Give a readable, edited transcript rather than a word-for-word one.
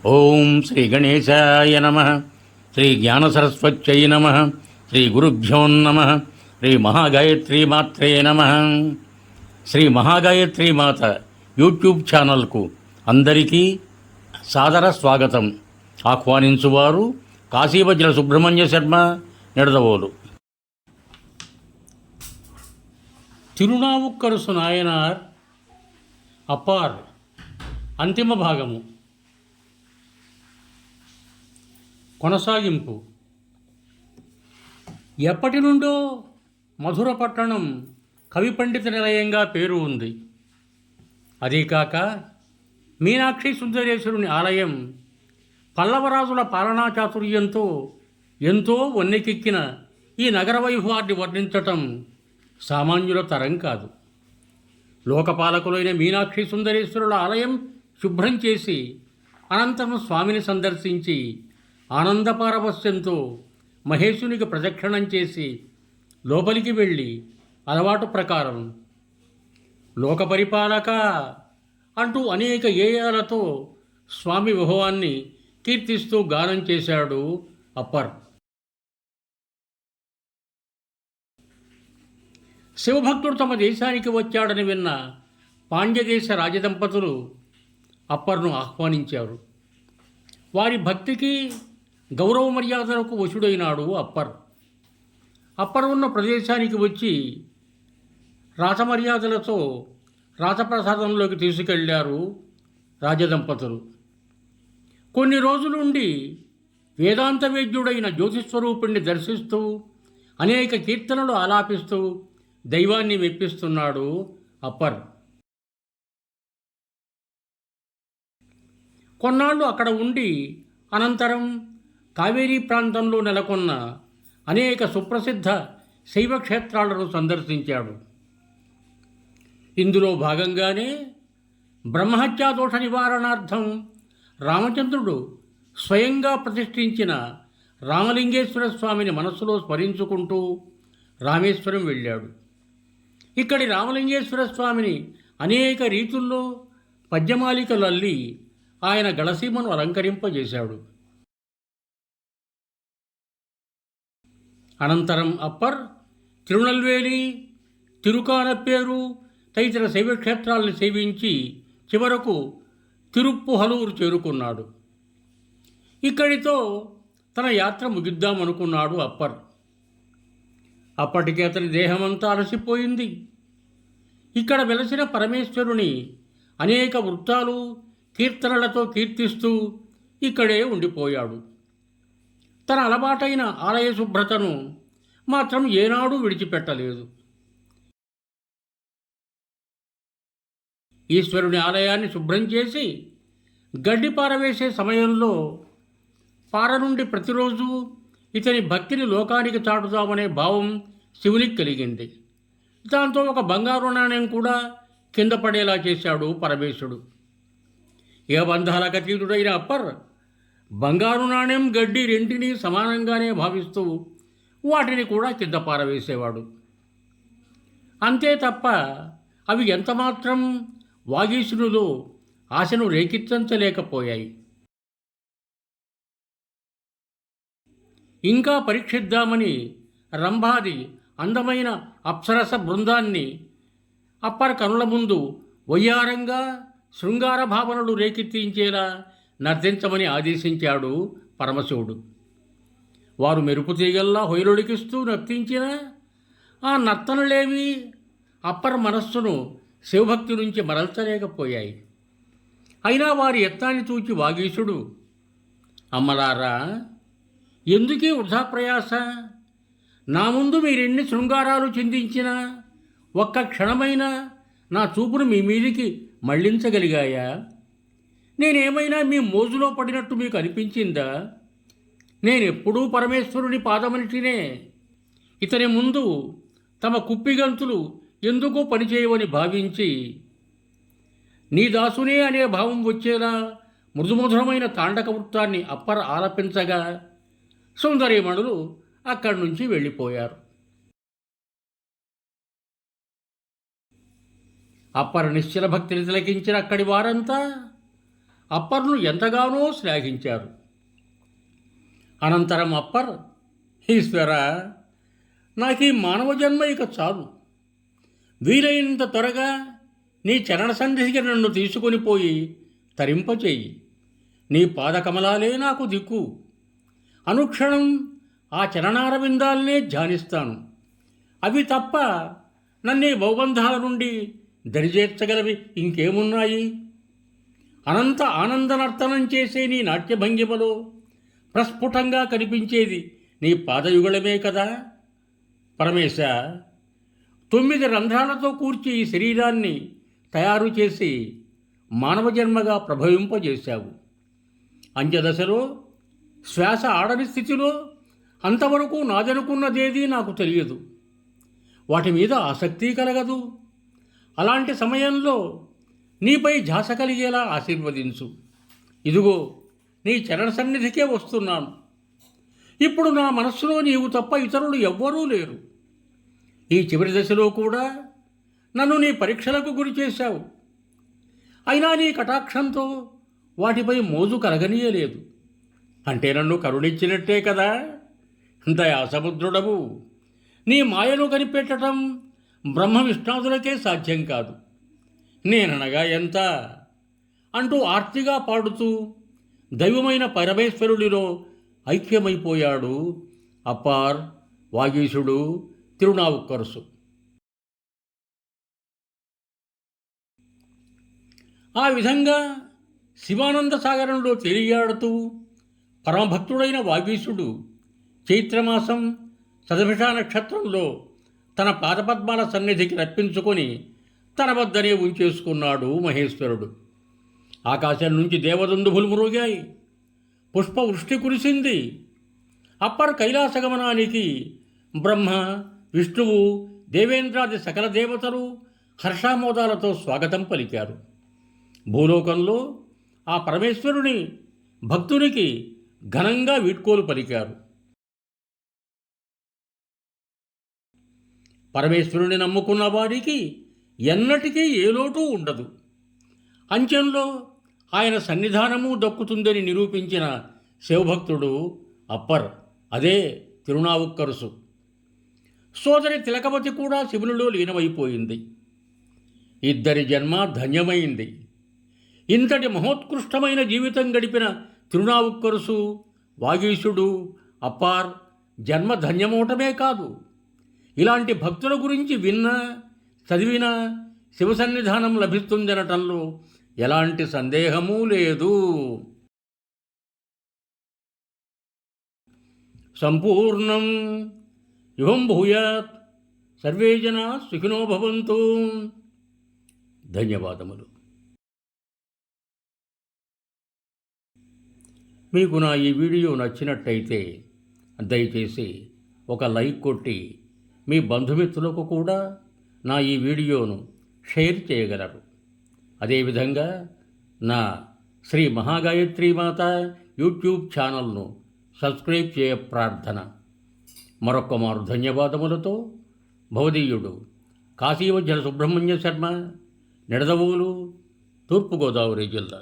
ఓం శ్రీ గణేశాయ నమ. శ్రీ జ్ఞానసరస్వత్యై నమ. శ్రీ గురుభ్యో నమ. శ్రీ మహాగాయత్రీ మాత్రే నమ. శ్రీ మహాగాయత్రీ మాత యూట్యూబ్ ఛానల్కు అందరికీ సాదర స్వాగతం. ఆహ్వానించువారు కాశీవజ్ర సుబ్రహ్మణ్య శర్మ, నిడదవోలు. తిరునావుక్కరసు నాయనార్ అప్పార్ అంతిమ భాగము కొనసాగింపు. ఎప్పటి నుండో మధుర పట్టణం కవి పండిత నిలయంగా పేరు ఉంది. అదీకాక మీనాక్షి సుందరేశ్వరుని ఆలయం పల్లవరాజుల పాలనా చాతుర్యంతో ఎంతో వన్నెకెక్కిన ఈ నగర వైభవాన్ని వర్ణించటం సామాన్యుల తరం కాదు. లోకపాలకులైన మీనాక్షి సుందరేశ్వరుల ఆలయం శుభ్రం చేసి అనంతరం స్వామిని సందర్శించి ఆనందపారవస్యంతో మహేశునికి ప్రదక్షిణం చేసి లోపలికి వెళ్ళి అలవాటు ప్రకారం లోకపరిపాలక అంటూ అనేక గేయాలతో స్వామి విభవాన్ని కీర్తిస్తూ గానం చేశాడు అప్పర్. శివభక్తుడు తమ దేశానికి వచ్చాడని విన్న పాండ్యదేశ రాజదంపతులు అప్పర్ను ఆహ్వానించారు. వారి భక్తికి గౌరవ మర్యాదలకు వశుడైనాడు అప్పర్. అప్పర్ ఉన్న ప్రదేశానికి వచ్చి రాజమర్యాదలతో రాజప్రసాదంలోకి తీసుకెళ్లారు రాజదంపతులు. కొన్ని రోజులుండి వేదాంత వేద్యుడైన జ్యోతిస్వరూపుణ్ణి దర్శిస్తూ అనేక కీర్తనలు ఆలాపిస్తూ దైవాన్ని మెప్పిస్తున్నాడు అప్పర్. కొన్నాళ్ళు అక్కడ ఉండి అనంతరం కావేరీ ప్రాంతంలో నెలకొన్న అనేక సుప్రసిద్ధ శైవక్షేత్రాలను సందర్శించాడు. ఇందులో భాగంగానే బ్రహ్మహత్యాదోష నివారణార్థం రామచంద్రుడు స్వయంగా ప్రతిష్ఠించిన రామలింగేశ్వర స్వామిని మనస్సులో స్మరించుకుంటూ రామేశ్వరం వెళ్ళాడు. ఇక్కడి రామలింగేశ్వర స్వామిని అనేక రీతుల్లో పద్యమాలికలు అల్లి ఆయన గళసీమను అలంకరింపజేశాడు. అనంతరం అప్పర్ తిరునల్వేలి, తిరుకానప్పేరు తదితర శైవక్షేత్రాలను సేవించి చివరకు తిరుప్పుహలూరు చేరుకున్నాడు. ఇక్కడితో తన యాత్ర ముగిద్దామనుకున్నాడు అప్పర్. అప్పటికి అతని దేహమంతా అలసిపోయింది. ఇక్కడ వెలసిన పరమేశ్వరుని అనేక వృత్తాలు కీర్తనలతో కీర్తిస్తూ ఇక్కడే ఉండిపోయాడు. తన అలవాటైన ఆలయ శుభ్రతను మాత్రం ఏనాడూ విడిచిపెట్టలేదు. ఈశ్వరుని ఆలయాన్ని శుభ్రం చేసి గడ్డి పారవేసే సమయంలో పార నుండి ప్రతిరోజు ఇతని భక్తిని లోకానికి చాటుదామనే భావం శివునికి కలిగింది. దాంతో ఒక బంగారు నాణ్యం కూడా కింద పడేలా చేశాడు పరమేశుడు. ఏ బంధాలకు అతీతుడైన అప్పర్ బంగారు నాణ్యం, గడ్డి రెంటిని సమానంగానే భావిస్తూ వాటిని కూడా కింద పారవేసేవాడు. అంతే తప్ప అవి ఎంతమాత్రం వాగీశునిలో ఆశను రేకెత్తించలేకపోయాయి. ఇంకా పరీక్షిద్దామని రంభాది అందమైన అప్సరస బృందాన్ని అప్పర్ కనుల ముందు వయ్యారంగా శృంగార భావనలు రేకెత్తించేలా నర్తించమని ఆదేశించాడు పరమశివుడు. వారు మెరుపు తీగల్లా హొయలుడికిస్తూ నర్తించిన ఆ నర్తనలేవి అప్పర్ మనస్సును శివభక్తి నుంచి మరల్చలేకపోయాయి. అయినా వారి యత్నాన్ని చూచి వాగీశుడు, అమ్మలారా, ఎందుకీ వృధా ప్రయాస? నా ముందు మీరెన్ని శృంగారాలు చిందించినా ఒక్క క్షణమైనా నా చూపును మీ మీదికి మళ్లించగలిగాయా? నేనేమైనా మీ మోజులో పడినట్టు మీకు అనిపించిందా? నేనెప్పుడూ పరమేశ్వరుని పాదమనిషినే. ఇతని ముందు తమ కుప్పిగంతులు ఎందుకో పనిచేయవని భావించి నీ దాసునే అనే భావం వచ్చేలా మృదుమధురమైన తాండక వృత్తాన్ని అప్పర్ ఆలపించగా సుందరీమణులు అక్కడి నుంచి వెళ్ళిపోయారు. అప్పర నిశ్చల భక్తిని తిలకించిన అక్కడి వారంతా అప్పర్ను ఎంతగానో శ్లాఘించారు. అనంతరం అప్పర్, ఈశ్వర, నాకీ మానవ జన్మ ఇక చాలు. వీలైనంత త్వరగా నీ చరణ సన్నిధికి నన్ను తీసుకొని పోయి తరింపచేయి. నీ పాదకమలాలే నాకు దిక్కు. అనుక్షణం ఆ చరణారవిందాలనే ధ్యానిస్తాను. అవి తప్ప నన్నే భవబంధాల నుండి దరిచేర్చగలవి ఇంకేమున్నాయి? అనంత ఆనందనర్తనం చేసే నీ నాట్యభంగిమలో ప్రస్ఫుటంగా కనిపించేది నీ పాదయుగళమే కదా. పరమేశ, 9 రంధ్రాలతో కూర్చి ఈ శరీరాన్ని తయారు చేసి మానవ జన్మగా ప్రభవింపజేశావు. అంత్యదశలో శ్వాస ఆడని స్థితిలో అంతవరకు నాదనుకున్నదేదీ నాకు తెలియదు. వాటి మీద ఆసక్తి కలగదు. అలాంటి సమయంలో నీపై ధ్యాస కలిగేలా ఆశీర్వదించు. ఇదిగో నీ చరణ సన్నిధికే వస్తున్నాను. ఇప్పుడు నా మనస్సులో నీవు తప్ప ఇతరులు ఎవ్వరూ లేరు. ఈ చివరి దశలో కూడా నన్ను నీ పరీక్షలకు గురి చేశావు. అయినా నీ కటాక్షంతో వాటిపై మోజు కలగనీయలేదు. అంటే నన్ను కరుణించినట్టే కదా. దయాసముద్రుడవు. నీ మాయను కనిపెట్టడం బ్రహ్మ విష్ణాదులకే సాధ్యం కాదు. నేననగా ఎంత అంటూ ఆర్తిగా పాడుతూ దైవమైన పరమేశ్వరుడిలో ఐక్యమైపోయాడు అప్పార్ వాగీశుడు తిరునావుక్కరసు. ఆ విధంగా శివానంద సాగరంలో తేలియాడుతూ పరమభక్తుడైన వాగీశుడు చైత్రమాసం శతభిష నక్షత్రంలో తన పాదపద్మాల సన్నిధికి రప్పించుకొని తన వద్దనే ఉంచేసుకున్నాడు మహేశ్వరుడు. ఆకాశం నుంచి దేవదందుభులు మురుగాయి. పుష్పవృష్టి కురిసింది. అప్పర్ కైలాసగమనానికి బ్రహ్మ, విష్ణువు, దేవేంద్రాది సకల దేవతలు హర్షామోదాలతో స్వాగతం పలికారు. భూలోకంలో ఆ పరమేశ్వరుని భక్తునికి ఘనంగా వీడ్కోలు పలికారు. పరమేశ్వరుని నమ్ముకున్న వారికి ఎన్నటికీ ఏ లోటు ఉండదు. అంచెంలో ఆయన సన్నిధానము దక్కుతుందని నిరూపించిన శివభక్తుడు అప్పర్, అదే తిరునావుక్కరసు. సోదరి తిలకవతి కూడా శివునిలో లీనమైపోయింది. ఇద్దరి జన్మ ధన్యమైంది. ఇంతటి మహోత్కృష్టమైన జీవితం గడిపిన తిరునావుక్కరసు, వాగీశుడు, అప్పార్ జన్మ ధన్యమవటమే కాదు, ఇలాంటి భక్తుల గురించి విన్నా చదివినా శివసన్నిధానం లభిస్తుందనటంలో ఎలాంటి సందేహమూ లేదు. సంపూర్ణం. యువం భూయాత్. సర్వే జనా సుఖినో భవంతు. ధన్యవాదములు. మీకు నా ఈ వీడియో నచ్చినట్టయితే దయచేసి ఒక లైక్ కొట్టి మీ బంధుమిత్రులకు కూడా నా ఈ వీడియోను షేర్ చేయగలరు. అదేవిధంగా నా శ్రీ మహాగాయత్రీమాత యూట్యూబ్ ఛానల్ను సబ్స్క్రైబ్ చేయ ప్రార్థన. మరొక్క మారు ధన్యవాదములతో భవదీయుడు కాశీవజ్ర సుబ్రహ్మణ్య శర్మ, నిడదవోలు, తూర్పుగోదావరి జిల్లా.